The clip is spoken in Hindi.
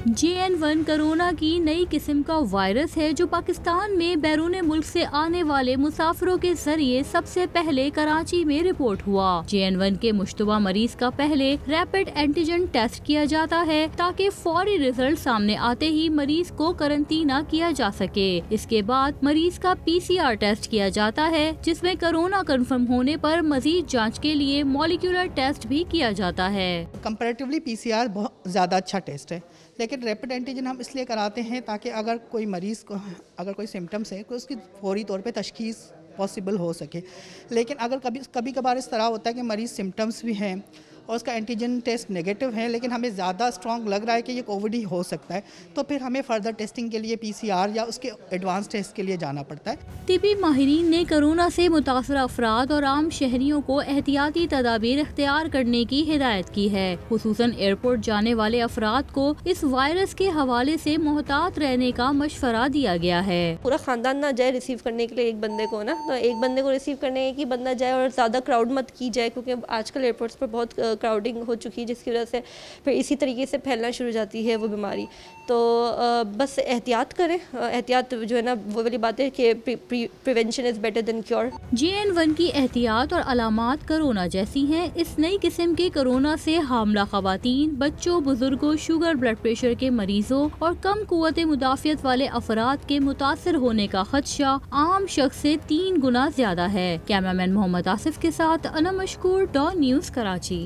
JN1 कोरोना की नई किस्म का वायरस है जो पाकिस्तान में बैरून मुल्क से आने वाले मुसाफिरों के जरिए सबसे पहले कराची में रिपोर्ट हुआ। JN1 के मुश्तबा मरीज का पहले रैपिड एंटीजन टेस्ट किया जाता है ताकि फौरी रिजल्ट सामने आते ही मरीज को करंटीना किया जा सके। इसके बाद मरीज का PCR टेस्ट किया जाता है जिसमें कोरोना कंफर्म होने पर मजीद जाँच के लिए मॉलिक्यूलर टेस्ट भी किया जाता है। कंपैरेटिवली PCR बहुत ज़्यादा अच्छा टेस्ट है, लेकिन रैपिड एंटीजन हम इसलिए कराते हैं ताकि अगर कोई मरीज़ को अगर कोई सिम्टम्स है तो उसकी फौरी तौर पे तशखीस पॉसिबल हो सके। लेकिन अगर कभी कभार इस तरह होता है कि मरीज़ सिम्टम्स भी हैं और उसका एंटीजन टेस्ट नेगेटिव है, लेकिन हमें ज़्यादा स्ट्रॉन्ग लग रहा है कि ये कोविड ही हो सकता है, तो फिर हमें फर्दर टेस्टिंग के लिए PCR या उसके एडवांस टेस्ट के लिए जाना पड़ता है। तिबी माहिरीन ने कोरोना से मुतासर अफराद और आम शहरियों को एहतियाती तदाबीर इख्तियार करने की हिदायत की है। खुसूसन एयरपोर्ट जाने वाले अफराद को इस वायरस के हवाले से मोहतात रहने का मशवरा दिया गया है। पूरा खानदान ना जाए रिसीव करने के लिए एक बंदे को ना, तो एक बंदे को रिसीव करने की बंदा जाए और ज़्यादा क्राउड मत की जाए, क्योंकि आजकल एयरपोर्ट्स पर बहुत क्राउडिंग हो चुकी है जिसकी वजह से फिर इसी तरीके से फैलना शुरू हो जाती है वो बीमारी। तो बस एहतियात करें। एहतियात जो है ना वो वाली बात है कि prevention is better than cure. JN1 की एहतियात और अलामात कोरोना जैसी हैं। इस नई किस्म के कोरोना से हामला खवातीन, बच्चों, बुजुर्गों, शुगर ब्लड प्रेशर के मरीजों और कम कुव्वत मुदाफियत वाले अफराद के मुतासर होने का खदशा आम शख्स से 3 गुना ज्यादा है। कैमरामैन मोहम्मद आसिफ के साथ अना मशकूर, डॉन न्यूज़, कराची।